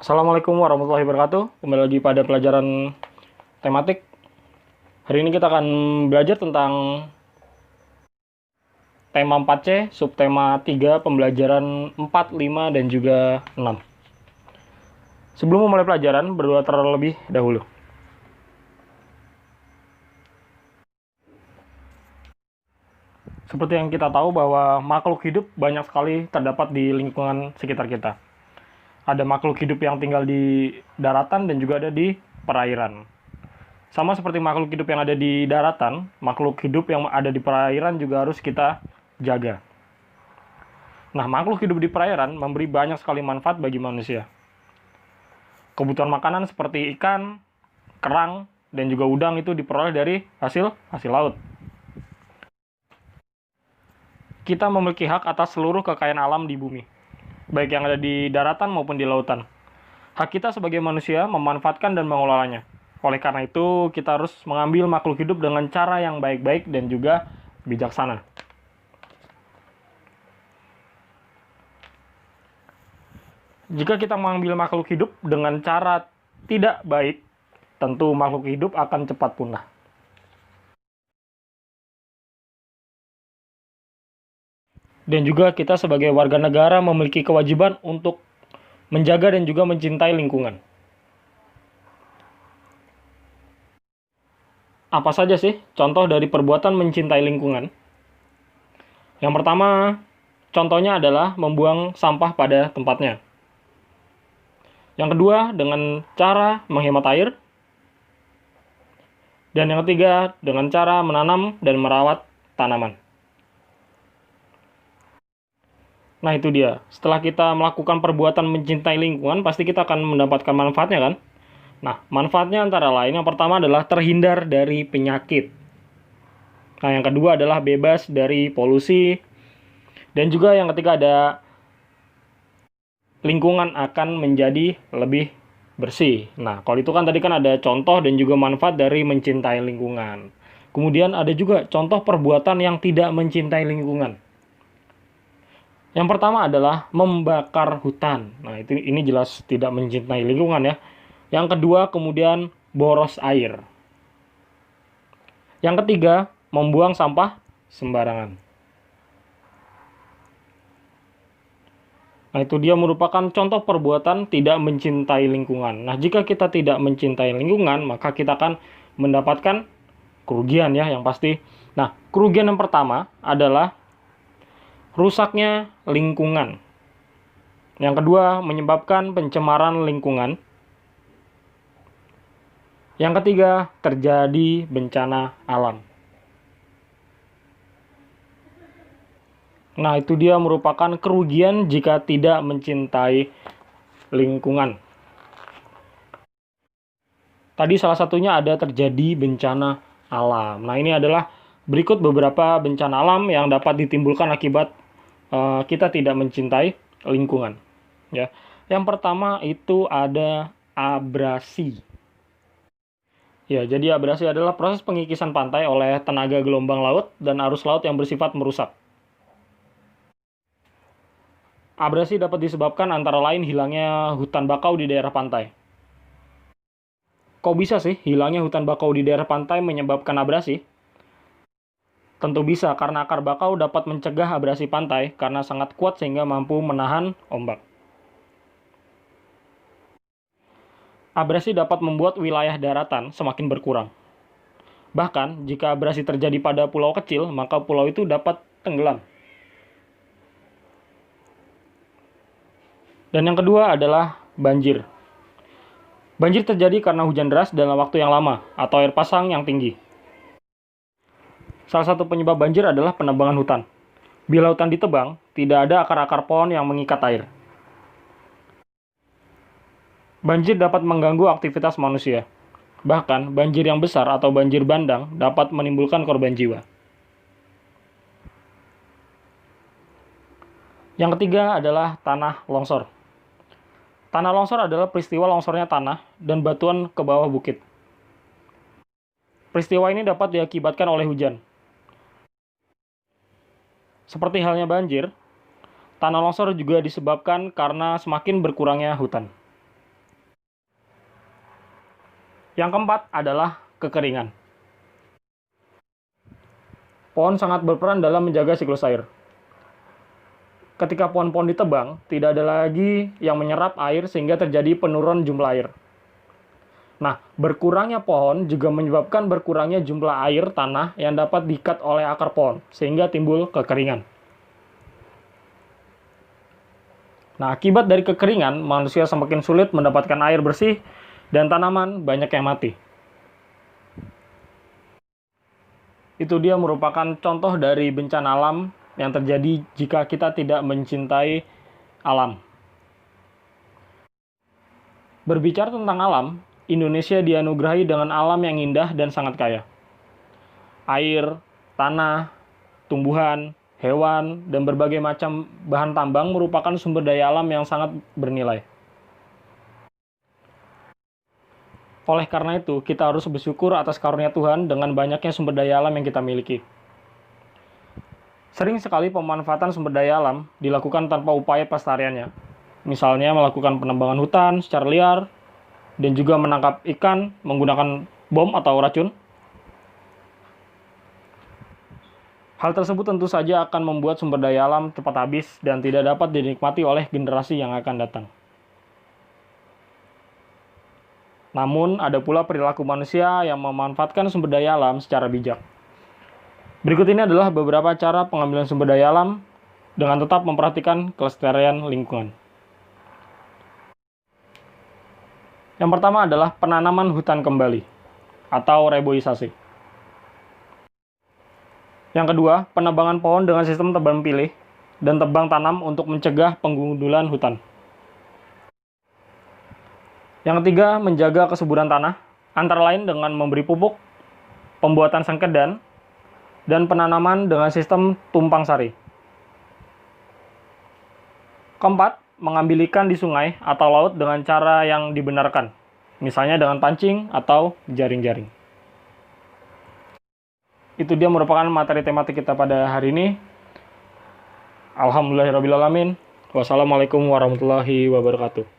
Assalamualaikum warahmatullahi wabarakatuh. Kembali lagi pada pelajaran tematik. Hari ini kita akan belajar tentang tema 4C, subtema 3, pembelajaran 4, 5, dan juga 6. Sebelum memulai pelajaran, berdoa terlebih dahulu. Seperti yang kita tahu bahwa makhluk hidup banyak sekali terdapat di lingkungan sekitar kita. Ada makhluk hidup yang tinggal di daratan dan juga ada di perairan. Sama seperti makhluk hidup yang ada di daratan, makhluk hidup yang ada di perairan juga harus kita jaga. Nah, makhluk hidup di perairan memberi banyak sekali manfaat bagi manusia. Kebutuhan makanan seperti ikan, kerang, dan juga udang itu diperoleh dari hasil laut. Kita memiliki hak atas seluruh kekayaan alam di bumi, baik yang ada di daratan maupun di lautan. Hak kita sebagai manusia memanfaatkan dan mengelolanya. Oleh karena itu, kita harus mengambil makhluk hidup dengan cara yang baik-baik dan juga bijaksana. Jika kita mengambil makhluk hidup dengan cara tidak baik, tentu makhluk hidup akan cepat punah. Dan juga kita sebagai warga negara memiliki kewajiban untuk menjaga dan juga mencintai lingkungan. Apa saja sih contoh dari perbuatan mencintai lingkungan? Yang pertama, contohnya adalah membuang sampah pada tempatnya. Yang kedua, dengan cara menghemat air. Dan yang ketiga, dengan cara menanam dan merawat tanaman. Nah, itu dia. Setelah kita melakukan perbuatan mencintai lingkungan, pasti kita akan mendapatkan manfaatnya, kan? Nah, manfaatnya antara lain yang pertama adalah terhindar dari penyakit. Nah, yang kedua adalah bebas dari polusi. Dan juga yang ketiga ada lingkungan akan menjadi lebih bersih. Nah, kalau itu kan tadi kan ada contoh dan juga manfaat dari mencintai lingkungan. Kemudian ada juga contoh perbuatan yang tidak mencintai lingkungan. Yang pertama adalah membakar hutan. Nah, ini jelas tidak mencintai lingkungan ya. Yang kedua kemudian boros air. Yang ketiga, membuang sampah sembarangan. Nah, itu dia merupakan contoh perbuatan tidak mencintai lingkungan. Nah, jika kita tidak mencintai lingkungan, maka kita akan mendapatkan kerugian ya yang pasti. Nah, kerugian yang pertama adalah rusaknya lingkungan. Yang kedua, menyebabkan pencemaran lingkungan. Yang ketiga, terjadi bencana alam. Nah, itu dia merupakan kerugian jika tidak mencintai lingkungan. Tadi salah satunya ada terjadi bencana alam. Nah, ini adalah berikut beberapa bencana alam yang dapat ditimbulkan akibat kita tidak mencintai lingkungan. Ya, yang pertama itu ada abrasi. Ya, jadi abrasi adalah proses pengikisan pantai oleh tenaga gelombang laut dan arus laut yang bersifat merusak. Abrasi dapat disebabkan antara lain hilangnya hutan bakau di daerah pantai. Kok bisa sih hilangnya hutan bakau di daerah pantai menyebabkan abrasi? Tentu bisa, karena akar bakau dapat mencegah abrasi pantai karena sangat kuat sehingga mampu menahan ombak. Abrasi dapat membuat wilayah daratan semakin berkurang. Bahkan, jika abrasi terjadi pada pulau kecil, maka pulau itu dapat tenggelam. Dan yang kedua adalah banjir. Banjir terjadi karena hujan deras dalam waktu yang lama atau air pasang yang tinggi. Salah satu penyebab banjir adalah penebangan hutan. Bila hutan ditebang, tidak ada akar-akar pohon yang mengikat air. Banjir dapat mengganggu aktivitas manusia. Bahkan, banjir yang besar atau banjir bandang dapat menimbulkan korban jiwa. Yang ketiga adalah tanah longsor. Tanah longsor adalah peristiwa longsornya tanah dan batuan ke bawah bukit. Peristiwa ini dapat diakibatkan oleh hujan. Seperti halnya banjir, tanah longsor juga disebabkan karena semakin berkurangnya hutan. Yang keempat adalah kekeringan. Pohon sangat berperan dalam menjaga siklus air. Ketika pohon-pohon ditebang, tidak ada lagi yang menyerap air sehingga terjadi penurunan jumlah air. Nah, berkurangnya pohon juga menyebabkan berkurangnya jumlah air tanah yang dapat diikat oleh akar pohon, sehingga timbul kekeringan. Nah, akibat dari kekeringan, manusia semakin sulit mendapatkan air bersih dan tanaman banyak yang mati. Itu dia merupakan contoh dari bencana alam yang terjadi jika kita tidak mencintai alam. Berbicara tentang alam, Indonesia dianugerahi dengan alam yang indah dan sangat kaya. Air, tanah, tumbuhan, hewan, dan berbagai macam bahan tambang merupakan sumber daya alam yang sangat bernilai. Oleh karena itu, kita harus bersyukur atas karunia Tuhan dengan banyaknya sumber daya alam yang kita miliki. Sering sekali pemanfaatan sumber daya alam dilakukan tanpa upaya pelestariannya. Misalnya melakukan penebangan hutan secara liar, dan juga menangkap ikan menggunakan bom atau racun. Hal tersebut tentu saja akan membuat sumber daya alam cepat habis dan tidak dapat dinikmati oleh generasi yang akan datang. Namun, ada pula perilaku manusia yang memanfaatkan sumber daya alam secara bijak. Berikut ini adalah beberapa cara pengambilan sumber daya alam dengan tetap memperhatikan kelestarian lingkungan. Yang pertama adalah penanaman hutan kembali atau reboisasi. Yang kedua, penebangan pohon dengan sistem tebang pilih dan tebang tanam untuk mencegah penggundulan hutan. Yang ketiga, menjaga kesuburan tanah, antara lain dengan memberi pupuk, pembuatan sengkedan, dan penanaman dengan sistem tumpang sari. Keempat, mengambil ikan di sungai atau laut dengan cara yang dibenarkan, misalnya dengan pancing atau jaring-jaring. Itu dia merupakan materi tematik kita pada hari ini. Alhamdulillahirrabbilalamin. Wassalamualaikum warahmatullahi wabarakatuh.